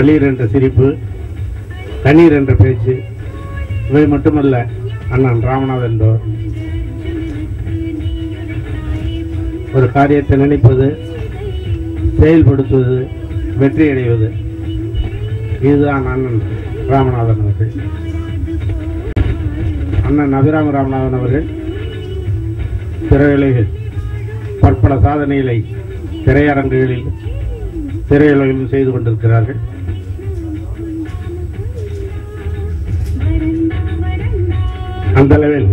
பளீர் என்ற சிரிப்பு, கண்ணீர் என்ற பேச்சு, இவை மட்டுமல்ல, அண்ணன் ராமநாதன் என்பவர் ஒரு காரியத்தை நினைப்பது, செயல்படுத்துவது, வெற்றி அடைவது, இதுதான் அண்ணன் ராமநாதன் அவர்கள். அண்ணன் அபிராம ராமநாதன் அவர்கள் திரையுலகில் பற்பல சாதனைகளை திரையுலகிலும் செய்து கொண்டிருக்கிறார்கள். அந்த அளவில்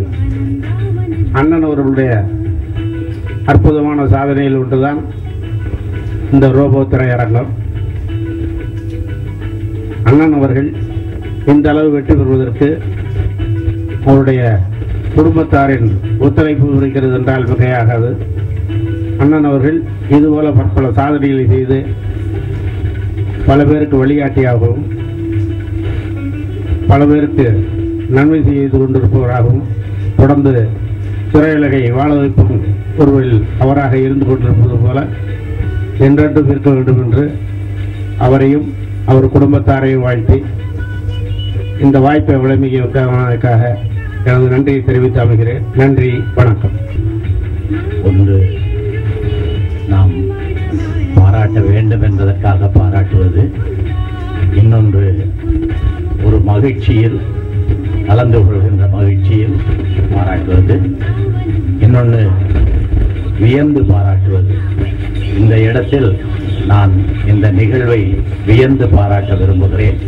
அண்ணன் அவர்களுடைய அற்புதமான சாதனையில் ஒன்றுதான் இந்த ரோபோ திரையரங்கம். அண்ணன் அவர்கள் இந்த அளவு வெற்றி பெறுவதற்கு அவருடைய குடும்பத்தாரின் ஒத்துழைப்பு இருக்கிறது என்றால் மிகையாகாது. அண்ணன் அவர்கள் இதுபோல பற்பல சாதனைகளை செய்து பல பேருக்கு வழிகாட்டியாகவும் பல பேருக்கு நன்மை செய்து கொண்டிருப்பவராகவும் தொடர்ந்து திரையுலகை வாழ வைப்பும் ஒருவரில் அவராக இருந்து கொண்டிருப்பது போல என்றென்றும் இருக்க வேண்டும் என்று அவரையும் அவர் குடும்பத்தாரையும் வாழ்த்தி இந்த வாய்ப்பை வழங்கியதற்காக எனது நன்றியை தெரிவித்து அமைகிறேன். நன்றி, வணக்கம். ஒன்று நாம் பாராட்ட வேண்டும் என்பதற்காக பாராட்டுவது, இன்னொன்று ஒரு மகிழ்ச்சியில் கலந்து கொள்கின்ற மகிழ்ச்சியில் பாராட்டுவது, இன்னொன்று வியந்து பாராட்டுவது. இந்த இடத்தில் நான் இந்த நிகழ்வை வியந்து பாராட்ட விரும்புகிறேன்.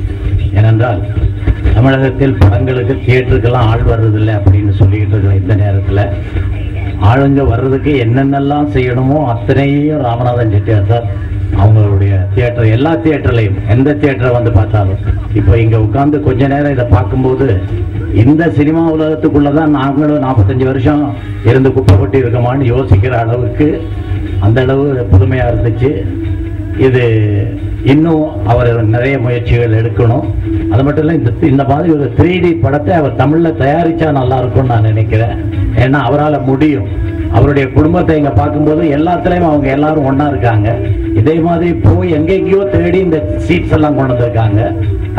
ஏனென்றால் தமிழகத்தில் படங்களுக்கு தியேட்டருக்கெல்லாம் ஆள் வர்றதில்லை அப்படின்னு சொல்லிக்கிட்டு இருக்கிற இந்த நேரத்தில் ஆளுங்க வர்றதுக்கு என்னென்னலாம் செய்யணுமோ அத்தனையும் ராமநாதன் செட்டியார் சார் அவங்களுடைய தியேட்டர், எல்லா தியேட்டர்லையும் எந்த தியேட்டரை வந்து பார்த்தாலும் இப்போ இங்கே உட்காந்து கொஞ்ச நேரம் இதை பார்க்கும்போது இந்த சினிமா உலகத்துக்குள்ளதான் நாங்களும் 45 வருஷம் இருந்து குப்பை கொட்டி இருக்கோமான்னு யோசிக்கிற அளவுக்கு அந்த அளவு புதுமையாக இருந்துச்சு. இது இன்னும் அவர் நிறைய முயற்சிகள் எடுக்கணும். அது மட்டும் இல்லை, இந்த மாதிரி ஒரு 3D படத்தை அவர் தமிழில் தயாரித்தா நல்லா இருக்கும்னு நான் நினைக்கிறேன். ஏன்னா அவரால் முடியும். அவருடைய குடும்பத்தை இங்கே பார்க்கும்போது எல்லாத்துலேயும் அவங்க எல்லாரும் ஒன்றா இருக்காங்க. இதே மாதிரி போய் எங்கெங்கேயோ தேடி இந்த சீட்ஸ் எல்லாம் கொண்டு வந்திருக்காங்க.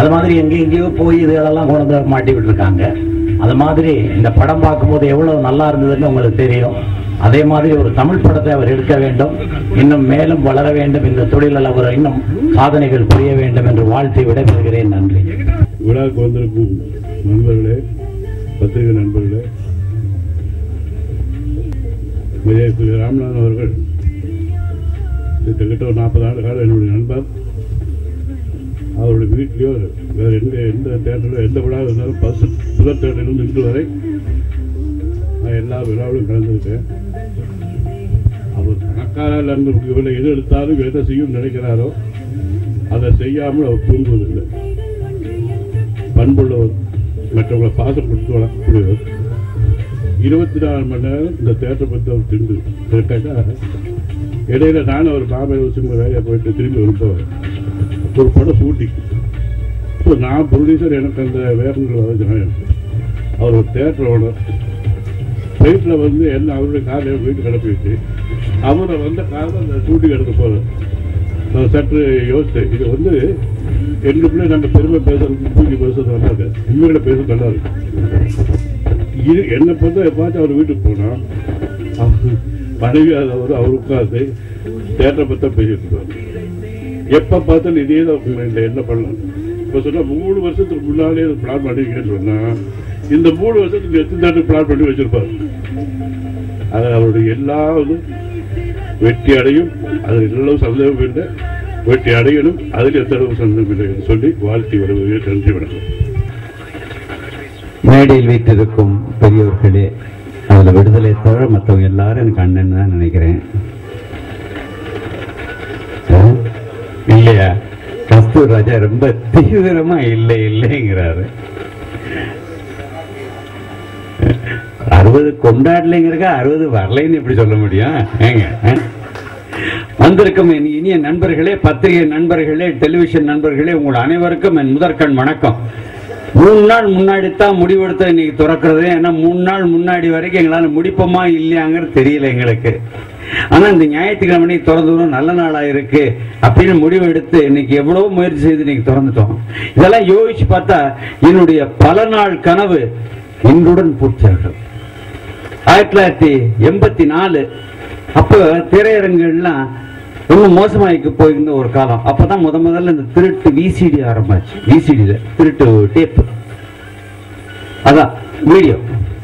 அது மாதிரி எங்கெங்கேயோ போய் இதெல்லாம் கொண்டு வந்து மாட்டி விட்டுருக்காங்க. அது மாதிரி இந்த படம் பார்க்கும்போது எவ்வளோ நல்லா இருந்ததுன்னு உங்களுக்கு தெரியும். அதே மாதிரி ஒரு தமிழ் படத்தை அவர் எடுக்க வேண்டும், இன்னும் மேலும் வளர வேண்டும், இந்த தொழிலில் அவர் இன்னும் சாதனைகள் புரிய வேண்டும் என்று வாழ்த்தி விடைபெறுகிறேன். நன்றி. விழாவுக்கு வந்திருக்கும் நண்பர்களே, பத்திரிகை நண்பர்களே, ராமநாதன் அவர்கள் கிட்டத்தட்ட ஒரு 40 ஆண்டு காலம் என்னுடைய நண்பர். அவருடைய வீட்லேயோ வேறு எந்த தேட்டரிலோ எந்த விழாவில் இருந்தாலும் புதர் தேட்டரிலிருந்து இன்று வரை நான் எல்லா விழாவிலும் கலந்துருக்கேன். அவர் பணக்காரர் இருந்து எது எடுத்தாலும் எதை செய்யும் நினைக்கிறாரோ அதை செய்யாமல் அவர் தூங்குவதில்லை. பண்புள்ளவர், மற்றவங்களை பாசம் கொடுத்து வளர்க்கக்கூடியவர். 24 மணி நேரம் இந்த தேட்டரை பற்றி அவர் திண்டு கேட்டால் இடையில நான் அவர் பாம்பே வச்சுங்க வேலையை போயிட்டு திரும்பி வரும்போது ஒரு படம் ஷூட்டிங். இப்போ நான் ப்ரொடியூசர், எனக்கு அந்த வேகங்கள் வரைக்கும் அவர் ஒரு தேட்டர் ஓனர். ஃப்ளைட்டில் வந்து என்ன அவருடைய காலையில் வீட்டு கிளப்பிட்டு அவரை வந்த காலம் அந்த ஷூட்டிங் எடுக்க போகிறேன். நான் சற்று யோசித்தேன், இது வந்து எங்களுக்குள்ளே நாங்கள் பெருமை பேசுறது தூக்கி பேசுறது நல்லா இருக்கு, உண்மையில பேசுறது நல்லா இருக்கு. இது என்னை பொறுத்த பார்த்து அவர் வீட்டுக்கு போனால் மனைவியாதவர் அவர் உட்காந்து தேட்டரை பற்றி பேசிட்டு இருக்காரு. எப்போ பார்த்தாலும் இதே தான் என்ன பண்ணலாம். இப்போ சொன்னால் 3 வருஷத்துக்கு முன்னாலே பிளான் பண்ணிருக்கேன்னு சொன்னால் இந்த 3 வருஷத்துக்கு எத்தனை தேட்டர் பிளான் பண்ணி வச்சிருப்பார். அது அவருடைய எல்லா வெற்றி அடையும், அது எல்லாம் சந்தேகம் இல்லை, வெற்றி அடையணும், அதில் எந்த அளவு சந்தேகம் இல்லை என்று சொல்லி வாழ்த்தி வருவதற்கு நன்றி. வணக்கம். மேடையில் வைத்திருக்கும் பெரியவர்களே, அதில் விடுதலை தவிர மற்றவங்க எல்லாரும் எனக்கு அண்ணன் தான் நினைக்கிறேன். இல்லையா? கஸ்தூர் ராஜா ரொம்ப தீவிரமா இல்லைங்கிறாரு. 60 கொண்டாடலைங்கிறக்க 60 வரலைன்னு எப்படி சொல்ல முடியும்? ஏங்க வந்திருக்கும் என் இனிய நண்பர்களே, பத்திரிகை நண்பர்களே, டெலிவிஷன் நண்பர்களே, உங்கள் அனைவருக்கும் என் முதற்கண் வணக்கம். 3 நாள் முன்னாடி தான் முடிவெடுத்த இன்னைக்கு திறக்கிறது. ஏன்னா 3 நாள் முன்னாடி வரைக்கும் எங்களால் முடிப்போமா இல்லையாங்கிறது தெரியல எங்களுக்கு. ஆனா இந்த ஞாயிற்றுக்கிழமை திறந்துடும் நல்ல நாளா இருக்கு அப்படின்னு முடிவு எடுத்து இன்னைக்கு எவ்வளவு முயற்சி செய்து இன்னைக்கு திறந்துட்டோம். இதெல்லாம் யோசிச்சு பார்த்தா என்னுடைய பல நாள் கனவு இன்றுடன் பூர்த்தியாகிறது. 1984 அப்ப திரையரங்குகள்லாம் ரொம்ப மோசமாய்க்கு போயிருந்த ஒரு காலம். அப்பதான் முதல்ல இந்த திருட்டு விசிடி ஆரம்பிச்சு. விசிடியில திருட்டு டேப், அதான் வீடியோ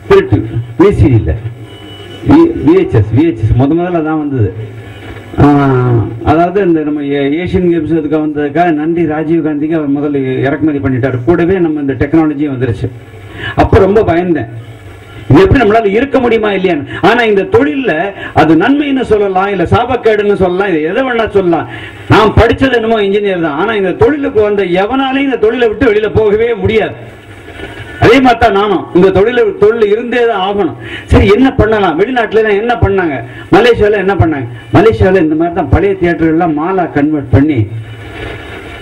திருட்டு விசிடியில விஹெச்எஸ் முதல்ல தான் வந்தது. அதாவது இந்த நம்ம ஏசியன் கேம்ஸ் அதுக்கு வந்ததுக்காக நன்றி ராஜீவ் காந்திக்கு அவர் முதல்ல இறக்குமதி பண்ணிட்டாரு. கூடவே நம்ம இந்த டெக்னாலஜியும் வந்துருச்சு. அப்ப ரொம்ப பயந்தேன், இது எப்படி நம்மளால இருக்க முடியுமா இல்லையான்னு. ஆனா இந்த தொழில அது நன்மைன்னு சொல்லலாம், இல்ல சாபக்கேடுன்னு சொல்லலாம், இது எதை வேணா சொல்லலாம். நான் படிச்சது என்னமோ இன்ஜினியர் தான். ஆனா இந்த தொழிலுக்கு வந்த எவனாலையும் இந்த தொழிலை விட்டு வெளியில போகவே முடியாது. அதே மாதிரி தான் நானும் இந்த தொழில் இருந்தே தான் ஆகணும். சரி என்ன பண்ணலாம்? வெளிநாட்டுல என்ன பண்ணாங்க, மலேசியால என்ன பண்ணாங்க? மலேசியால இந்த மாதிரி தான் பழைய தியேட்டர் எல்லாம் மாலா கன்வெர்ட் பண்ணி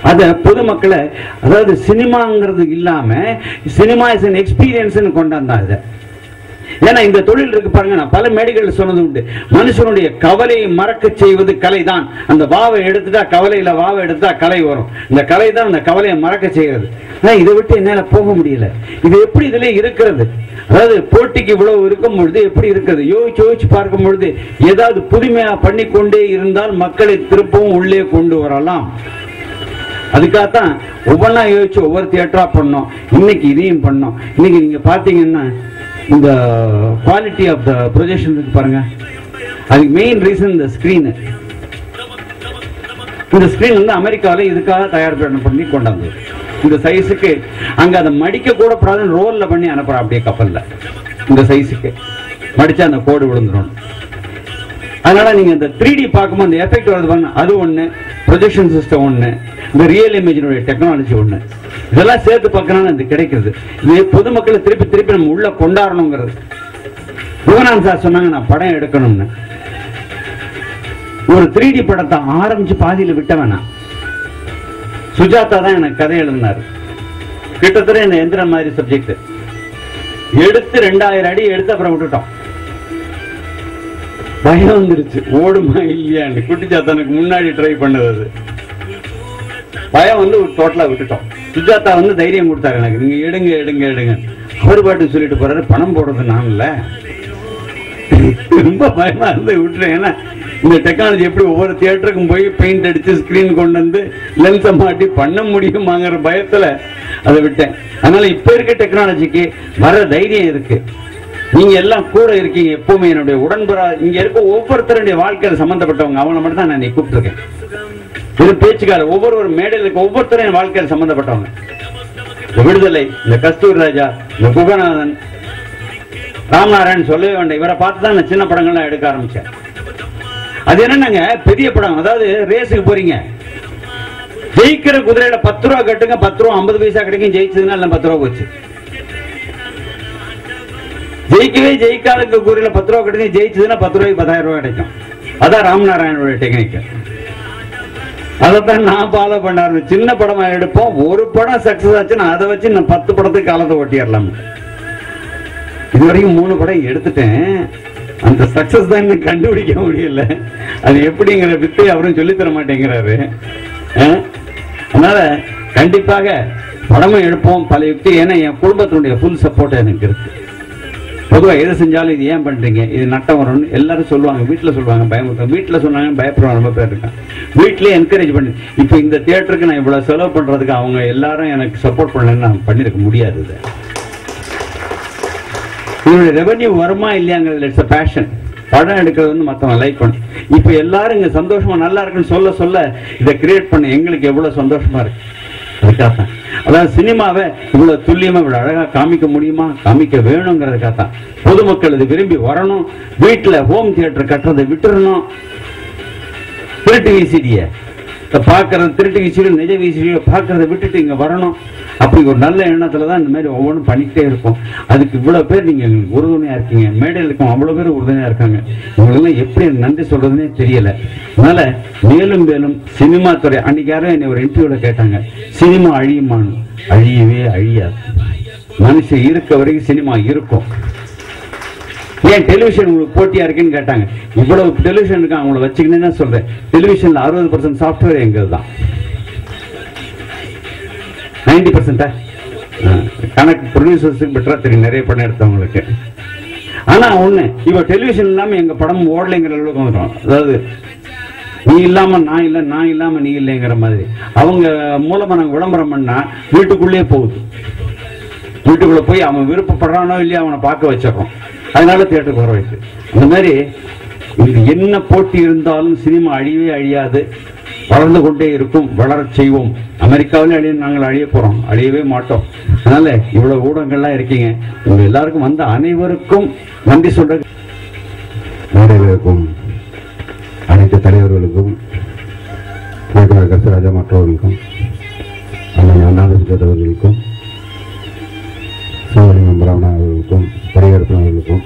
அத பொதுமக்களை, அதாவது சினிமாங்கிறது இல்லாம சினிமா இஸ் an experience கொண்டாந்தான் இதை. ஏன்னா இந்த தொழில் இருக்கு பாருங்க, நான் பல மேடைகள் சொன்னது உண்டு, மனுஷனுடைய கவலையை மறக்க செய்வது கலை தான். அந்த வாவை எடுத்துட்டா கவலையில வாவை எடுத்தா கலை வரும். இந்த கலை தான் அந்த கவலையை மறக்க செய்கிறது. இதை விட்டு என்னால போக முடியல. இது எப்படி இதுல இருக்கிறது? அதாவது போட்டிக்கு இவ்வளவு இருக்கும் பொழுது எப்படி இருக்கிறது யோசிச்சு பார்க்கும் பொழுது ஏதாவது புதுமையா பண்ணி கொண்டே இருந்தால் மக்களை திருப்பவும் உள்ளே கொண்டு வரலாம். அதுக்காகத்தான் ஒவ்வொன்றா யோசிச்சு ஒவ்வொரு தியேட்டரா பண்ணோம். இன்னைக்கு இதையும் பண்ணோம். இன்னைக்கு நீங்க பாத்தீங்கன்னா இந்த குவாலிட்டி ஆஃப் த ப்ரொஜெக்ஷன் இருக்கு பாருங்க, அதுக்கு மெயின் ரீசன் இந்த ஸ்கிரீன். இந்த ஸ்கிரீன் வந்து அமெரிக்காவில் இதுக்காக தயார் பண்ணி கொண்டாந்து இந்த சைஸுக்கு அங்க அதை மடிக்க கூட கூடாது, ரோல்ல பண்ணி அனுப்புறோம் அப்படியே கப்பல்ல. இந்த சைஸுக்கு மடிச்சா அந்த கோடு விழுந்துடும். அதனால நீங்க இந்த 3D பார்க்கும்போது அந்த எஃபெக்ட் வருது பாருங்க, அது ஒண்ணு, ப்ரொஜெக்ஷன் சிஸ்டம் ஒண்ணு, இந்த ரியல் இமேஜினுடைய டெக்னாலஜி ஒண்ணு, இதெல்லாம் சேர்த்து பார்க்கணும் இது கிடைக்கிறது. இது பொதுமக்களை திருப்பி நம்ம உள்ள கொண்டாடணுங்கிறது. யுவனான் சார் சொன்னாங்க நான் படம் எடுக்கணும்னு. ஒரு 3D படத்தை ஆரம்பிச்சு பாதியில விட்ட வேணாம். சுஜாதா தான் எனக்கு கதை எழுதினாரு. கிட்டத்தட்ட இந்த எந்திரன் மாதிரி சப்ஜெக்ட் எடுத்து 2000 அடி எடுத்து அப்புறம் விட்டுட்டோம். பயம் வந்துருச்சு, ஓடுமா இல்லையான்னு. குட்டிச்சாத்தானுக்கு முன்னாடி ட்ரை பண்ணது பயம் வந்து டோட்டலா விட்டுட்டோம். சுஜாதா வந்து தைரியம் கொடுத்தாரு எனக்கு, நீங்க எடுங்க. அவர் பாட்டு சொல்லிட்டு போறாரு, பணம் போடுறது நான் இல்ல. ரொம்ப பயமா இருந்து விட்டுறேன். ஏன்னா இந்த டெக்னாலஜி எப்படி ஒவ்வொரு தியேட்டருக்கும் போய் பெயிண்ட் அடிச்சு ஸ்கிரீன் கொண்டு வந்து லென்ஸை மாட்டி பண்ண முடியுமாங்கிற பயத்துல அதை விட்டேன். அதனால இப்ப இருக்க டெக்னாலஜிக்கு வர தைரியம் இருக்கு. நீங்க எல்லாம் கூட இருக்கீங்க எப்பவுமே. என்னுடைய உடன்பரா இங்க இருக்க ஒவ்வொருத்தருடைய வாழ்க்கையில சம்பந்தப்பட்டவங்க, அவங்களை மட்டும் தான் நான் கூப்பிட்டுருக்கேன். இது பேச்சுக்காரர் ஒவ்வொரு மேடையில் இருக்க ஒவ்வொருத்தரும் என் வாழ்க்கையில் சம்பந்தப்பட்டவங்க. இந்த விடுதலை, இந்த கஸ்தூரி ராஜா, இந்த குகநாதன், ராமநாராயணன் சொல்லவே வேண்டாம். இவரை பார்த்து தான் நான் சின்ன படங்கள்லாம் எடுக்க ஆரம்பிச்சேன். அது என்னன்னாங்க, பெரிய படம், அதாவது ரேஸுக்கு போறீங்க, ஜெயிக்கிற குதிரையில 10 ரூபா கட்டுங்க, 10 ரூபா 50 பைசா கிடைக்கும். ஜெயிச்சதுன்னா 10 ரூபா போச்சு. ஜெயிக்காத குதிரையில 10 ரூபா கட்டுங்க, ஜெயிச்சதுன்னா 10 ரூபாய்க்கு 10,000 ரூபாய் கிடைக்கும். அதான் ராமநாராயணோட டெக்னிக். அதைத்தான் நான் ஃபாலோ பண்ண ஆரம்பிச்சேன். சின்ன படமா எடுப்போம், ஒரு படம் சக்சஸ் ஆச்சுன்னா அதை வச்சு நான் 10 படத்துக்கு காலத்தை ஓட்டிடலாம். இதுவரைக்கும் 3 படம் எடுத்துட்டேன். அந்த சக்சஸ் தான் எனக்கு கண்டுபிடிக்க முடியல. அது எப்படிங்கிற வித்தை அவரும் சொல்லித்தர மாட்டேங்கிறாரு. அதனால கண்டிப்பாக படமும் எடுப்போம், பல யுக்தி. ஏன்னா என் குடும்பத்தினுடைய ஃபுல் சப்போர்ட் எனக்கு இருக்கு. பொதுவாக எது செஞ்சாலும் இது ஏன் பண்றீங்க, இது நட்டம் வரும்னு எல்லாரும் சொல்லுவாங்க. வீட்டில் சொல்லுவாங்க, பயமுறுத்த. வீட்டில் சொன்னாங்க பயப்படுவாங்க, ரொம்ப பேர் இருக்கான். வீட்லயே என்கரேஜ் பண்ணி, இப்போ இந்த தியேட்டருக்கு நான் இவ்வளவு செலவு பண்றதுக்கு அவங்க எல்லாரும் எனக்கு சப்போர்ட் பண்ணலன்னு நான் பண்ணிருக்க முடியாது. இதனுடைய ரெவன்யூ வருமா இல்லையாங்கிறது இட்ஸ் a passion. படம் எடுக்கிறது வந்து மற்றவங்க லைக் பண்ணு. இப்போ எல்லாரும் இங்க சந்தோஷமா நல்லா இருக்குன்னு சொல்ல சொல்ல இதை கிரியேட் பண்ண எங்களுக்கு எவ்வளவு சந்தோஷமா இருக்கு. அதுக்காகத்தான், அதாவது சினிமாவை இவ்வளவு துல்லியமா இவ்வளவு அழகா காமிக்க முடியுமா, காமிக்க வேணுங்கிறதுக்காகத்தான். பொதுமக்கள் இது விரும்பி வரணும். வீட்டுல ஹோம் தியேட்டர் கட்டுறதை விட்டுறணும். திருட்டு விசிடிய பார்க்கறது திருட்டு வீசியோ நிஜ வீசியோ பார்க்கறத விட்டுட்டு இங்க வரணும். அப்படி ஒரு நல்ல எண்ணத்துல தான் இந்த மாதிரி ஒவ்வொன்றும் பண்ணிக்கிட்டே இருப்போம். அதுக்கு இவ்வளவு பேர் நீங்க உறுதுணையா இருக்கீங்க, மேடையில் இருக்கும் அவ்வளவு பேர் உறுதுணையா இருக்காங்க. இவங்களெல்லாம் எப்படி நன்றி சொல்றதுன்னே தெரியல. அதனால மேலும் மேலும் சினிமா துறை, அன்னைக்கு யாரும் என்னை ஒரு இன்டர்வியூல கேட்டாங்க, சினிமா அழியுமான்னு. அழியவே அழியாது. மனுஷன் இருக்க வரைக்கும் சினிமா இருக்கும். ஏன் டெலிவிஷன் உங்களுக்கு போட்டியா இருக்குன்னு கேட்டாங்க. இவ்வளவு டெலிவிஷன் இருக்கு, அவங்கள வச்சுக்கினே தான் சொல்றேன். டெலிவிஷன்ல 60% சாஃப்ட்வேர் எங்கள் தான், 90% கணக்கு ப்ரொடியூசர்ஸுக்கு பெட்டரா தெரியும், நிறைய படம் எடுத்தவங்களுக்கு. ஆனா ஒண்ணு, இப்ப டெலிவிஷன் இல்லாம எங்க படம் ஓடலைங்கிற அளவுக்கு வந்துடும். அதாவது நீ இல்லாம நான் இல்லை, நான் இல்லாம நீ இல்லைங்கிற மாதிரி. அவங்க மூலமா நாங்க விளம்பரம் பண்ணா வீட்டுக்குள்ளேயே போகுது. வீட்டுக்குள்ள போய் அவன் விருப்பப்படுறானோ இல்லையா அவனை பார்க்க வச்சிடறோம். அதனால தியேட்டருக்கு வர வைக்கு. அந்த மாதிரி இது என்ன போட்டி இருந்தாலும் சினிமா அழியவே அழியாது, வளர்ந்து கொண்டே இருக்கும், வளர செய்வோம். அமெரிக்காவிலும் நாங்கள் அழிய போறோம், அழியவே மாட்டோம். அதனால இவ்வளவு ஊடகங்கள்லாம் இருக்கீங்க, உங்க எல்லாருக்கும் வந்த அனைவருக்கும் நன்றி சொல்ற. மேடைகளுக்கும் அனைத்து தலைவர்களுக்கும் கருத்தராஜா மற்றவர்களுக்கும் அவர்களுக்கும் சிவலிங்கம் பிராமணா அவர்களுக்கும் பரிகற்பன் அவர்களுக்கும்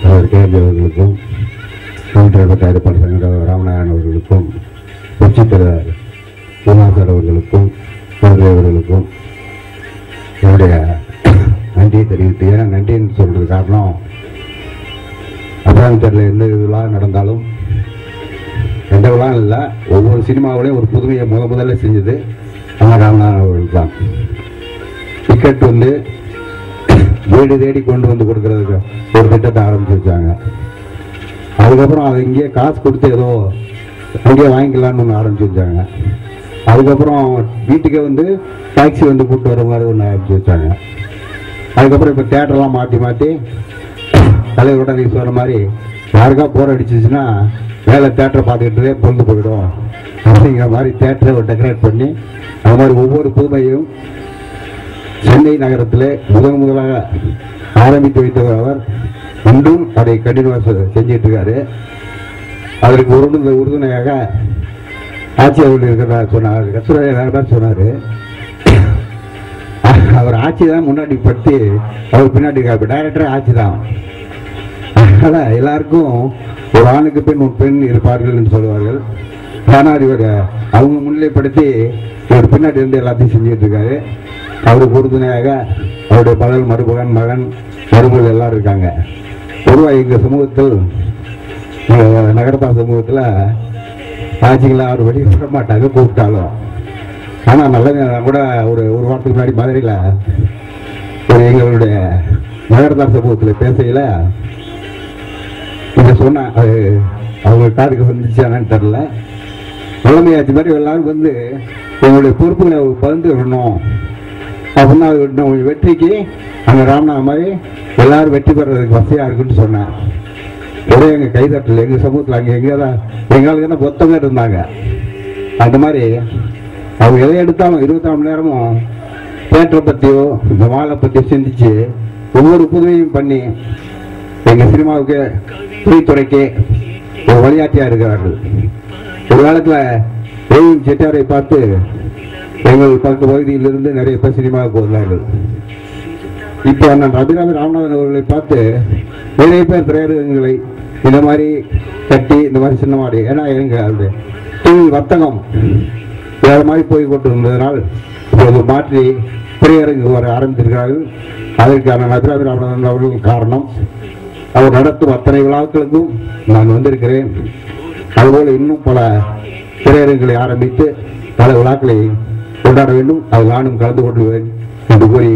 அவர் கேஜி அவர்களுக்கும் தொழிற்சாலை தயாரிப்பாளர் சங்க ராமநாதன் அவர்களுக்கும் உச்சித்தலைவர் குமார் அவர்களுக்கும் அவர்களுக்கும் என்னுடைய நன்றியை தெரிவித்து, ஏன்னா நன்றின்னு சொல்றது காரணம், அப்புறம் எந்த விழா நடந்தாலும் எந்த விழா இல்லை, ஒவ்வொரு சினிமாவிலையும் ஒரு புதுமையை முதல்ல செஞ்சது நம்ம ராமநாதன் அவர்கள் தான். டிக்கெட் வந்து வீடு தேடி கொண்டு வந்து கொடுக்கறதுக்கு ஒரு திட்டத்தை ஆரம்பிச்சு வச்சாங்க. அதுக்கப்புறம் அதை இங்கேயே காசு கொடுத்து ஏதோ அங்கேயே வாங்கிக்கலான்னு ஒன்று ஆரம்பிச்சு வச்சாங்க. அதுக்கப்புறம் வீட்டுக்கே வந்து டாக்ஸி வந்து கூப்பிட்டு வர மாதிரி ஒன்று ஆரம்பிச்சு வச்சாங்க. அதுக்கப்புறம் இப்போ தேட்டர்லாம் மாற்றி மாற்றி தலைவரோட நீ சொன்ன மாதிரி யாருக்கா போர் அடிச்சிச்சுன்னா வேலை தேட்டரை பார்த்துக்கிட்டே பொழுது போயிடும் அப்படிங்கிற மாதிரி தேட்டரை டெக்கரேட் பண்ணி அது மாதிரி ஒவ்வொரு புதுமையும் சென்னை நகரத்தில் முதலாக ஆரம்பித்து வைத்தவர் அவர். இன்றும் அதை கண்டினியூவாக செஞ்சிட்டு இருக்காரு. அதற்கு உறுதுணையாக ஆட்சி அவர்கள் இருக்கிறார் சொன்னார். கஸ்தூரி நிறைய பேர் சொன்னார். அவர் ஆட்சி தான் முன்னாடி படுத்தி அவர் பின்னாடி டைரக்டரே ஆட்சி தான். அதனால் எல்லாருக்கும் ஒரு ஆணுக்கு பெண் ஒரு பெண் இருப்பார்கள் என்று சொல்லுவார்கள். ஆனால் இவர் அவங்க முன்னிலைப்படுத்தி இவர் பின்னாடி இருந்து எல்லாத்தையும் செஞ்சுட்டு இருக்காரு. அவருக்கு உறுதுணையாக அவருடைய மகள், மருமகன், மகன், மருமகள் எல்லாரும் இருக்காங்க. பொதுவாக எங்கள் சமூகத்தில், நகரத்தார் சமூகத்தில் ஆட்சிகளை அவர் வெளியே விட மாட்டாங்க கூப்பிட்டாலும். ஆனால் நல்ல கூட ஒரு வாரத்துக்கு முன்னாடி மதுரையில் ஒரு எங்களுடைய நகரத்தார் சமூகத்தில் பேசையில் இதை சொன்ன, அது அவங்க காதுக்கு வந்துச்சானு தெரில. தலைமையாட்சி மாதிரி எல்லாரும் வந்து எங்களுடைய பொறுப்புகளை பகிர்ந்து விடணும் அப்படின்னா வெற்றிக்கு அங்கே ராமநாதன் மாதிரி எல்லாரும் வெற்றி பெறதுக்கு வசதியாக இருக்குன்னு சொன்னேன். ஒரே எங்கள் கைதட்டல் எங்கள் சமூகத்தில் அங்கே எங்கேதான் எங்களுக்கு என்ன மொத்தமே இருந்தாங்க. அந்த மாதிரி அவங்க எதை எடுத்தாலும் 24 மணி நேரமும் தேட்டரை பற்றியோ இந்த மாலை பற்றியோ சிந்திச்சு ஒவ்வொரு புதுமையும் பண்ணி எங்கள் சினிமாவுக்கு துறைத்துறைக்கு ஒரு வழியாட்டியாக இருக்கிறார்கள். ஒரு காலத்தில் செட்டியாரை பார்த்து எங்கள் பக்க பகுதியிலிருந்து நிறைய பேர் சினிமாவுக்கு வந்தார்கள். இப்போ நான் அபிராமி ராமநாதன் அவர்களை பார்த்து நிறைய பேர் திரையரங்குகளை இந்த மாதிரி கட்டி இந்த மாதிரி சின்னமாடி, ஏன்னா எங்க தொழில் வர்த்தகம் வேறு மாதிரி போய் கொண்டிருந்ததனால் இப்போது மாற்றி திரையரங்கு வர ஆரம்பித்திருக்கிறார்கள். அதற்கான அபிராமி ராமநாதன் அவர்கள் காரணம். அவர் நடத்தும் அத்தனை விழாக்களுக்கும் நான் வந்திருக்கிறேன். அதுபோல் இன்னும் பல திரையரங்குகளை ஆரம்பித்து பல விழாக்களை கொண்டாட வேண்டும். அதில் நானும் கலந்து கொள்வேன் என்று கூறி